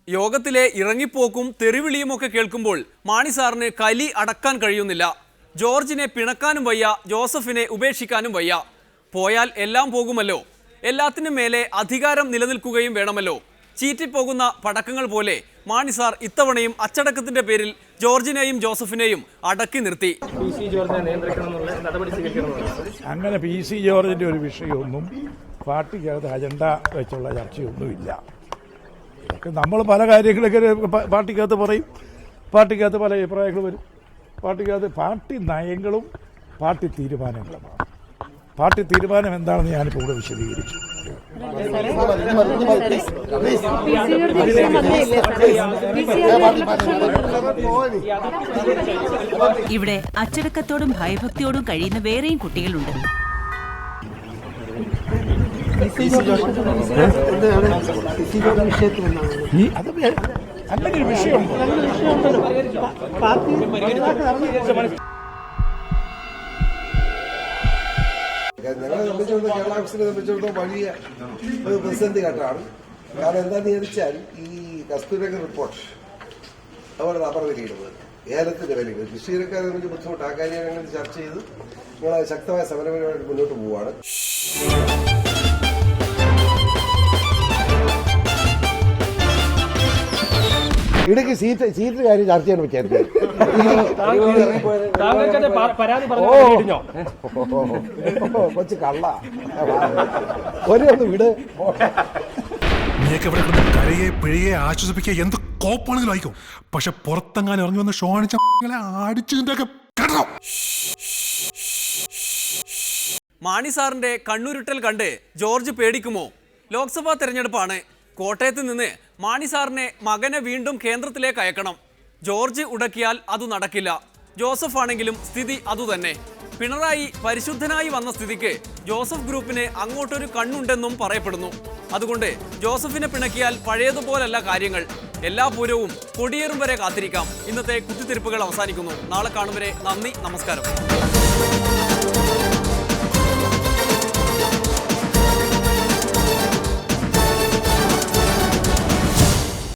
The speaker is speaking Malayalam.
യോഗത്തിലെ ഇറങ്ങിപ്പോക്കും തെറിവിളിയുമൊക്കെ കേൾക്കുമ്പോൾ മാണി സാറിന് കലി അടക്കാൻ കഴിയുന്നില്ല. ജോർജിനെ പിണക്കാനും വയ്യ, ജോസഫിനെ ഉപേക്ഷിക്കാനും വയ്യ. പോയാൽ എല്ലാം പോകുമല്ലോ, എല്ലാത്തിനും മേലെ അധികാരം നിലനിൽക്കുകയും വേണമല്ലോ. ചീറ്റിപ്പോകുന്ന പടക്കങ്ങൾ പോലെ മാണി സാർ ഇത്തവണയും അച്ചടക്കത്തിന്റെ പേരിൽ ജോർജിനെയും ജോസഫിനെയും അടക്കി നിർത്തി. അങ്ങനെ പി സി ജോർജിന്റെ ഒരു വിഷയമൊന്നും പാർട്ടിക്കകത്ത് അജണ്ട വെച്ചുള്ള ചർച്ചയൊന്നുമില്ല. നമ്മൾ പല കാര്യങ്ങളൊക്കെ പാർട്ടിക്കകത്ത് പറയും, പാർട്ടിക്കകത്ത് പല അഭിപ്രായങ്ങൾ വരും. പാർട്ടിക്കകത്ത് പാർട്ടി നയങ്ങളും പാർട്ടി തീരുമാനങ്ങളുമാണ്. പാർട്ടി തീരുമാനം എന്താണെന്ന് ഞാനിപ്പോൾ ഇവിടെ വിശദീകരിച്ചു. ഇവിടെ അച്ചടക്കത്തോടും ഭയഭക്തിയോടും കഴിയുന്ന വേറെയും കുട്ടികളുണ്ട്. അങ്ങനെ ഒരു വിഷയമുണ്ട്. ഞങ്ങളെ സംബന്ധിച്ചിടത്തോളം കേരള കോൺഗ്രസിനെ സംബന്ധിച്ചിടത്തോളം വലിയ ഒരു പ്രതിസന്ധി ഘട്ടമാണ്. കാരണം എന്താണെന്ന് ചോദിച്ചാൽ ഈ കസ്തൂരിരംഗൻ റിപ്പോർട്ട് അവർ അപർവലിക്കുന്നത് ഏലത്തിന് വിലയിടുന്നത് കൃഷിക്കാരെ സംബന്ധിച്ച് ബുദ്ധിമുട്ട്. ആ കാര്യം ഞങ്ങൾ ചർച്ച ചെയ്ത് ഞങ്ങൾ ശക്തമായ സമരപരമായിട്ട് മുന്നോട്ട് പോവുകയാണ്. ഇടയ്ക്ക് സീറ്റ് കാര്യം ചർച്ച ചെയ്യാൻ പറ്റായിരുന്നു. കൊച്ചു കള്ള ഒന്ന് വിട്. നീയൊക്കെ ഇവിടെ കരയെ പിഴയെ ആശ്വസിപ്പിക്കുക എന്ത് കോപ്പാണെങ്കിലും ആയിക്കോ, പക്ഷെ പുറത്തെങ്ങാനും ഇറങ്ങി വന്ന് ഷോ അടിച്ച അടിച്ചു കേട്ടോ. മാണി സാറിന്റെ കണ്ണുരുട്ടൽ കണ്ട് ജോർജ് പേടിക്കുമോ? ലോക്സഭാ തെരഞ്ഞെടുപ്പാണ്. കോട്ടയത്ത് നിന്ന് മാണി സാറിനെ മകനെ വീണ്ടും കേന്ദ്രത്തിലേക്ക് അയക്കണം. ജോർജ് ഉടക്കിയാൽ അത് നടക്കില്ല. ജോസഫ് ആണെങ്കിലും സ്ഥിതി അതുതന്നെ. പിണറായി പരിശുദ്ധനായി വന്ന സ്ഥിതിക്ക് ജോസഫ് ഗ്രൂപ്പിന് അങ്ങോട്ടൊരു കണ്ണുണ്ടെന്നും പറയപ്പെടുന്നു. അതുകൊണ്ട് ജോസഫിനെ പിണക്കിയാൽ പഴയതുപോലല്ല കാര്യങ്ങൾ. എല്ലാ പൂരവും കൊടിയേറും വരെ കാത്തിരിക്കാം. ഇന്നത്തെ കുത്തിത്തിരിപ്പുകൾ അവസാനിക്കുന്നു. നാളെ കാണും വരെ നന്ദി, നമസ്കാരം.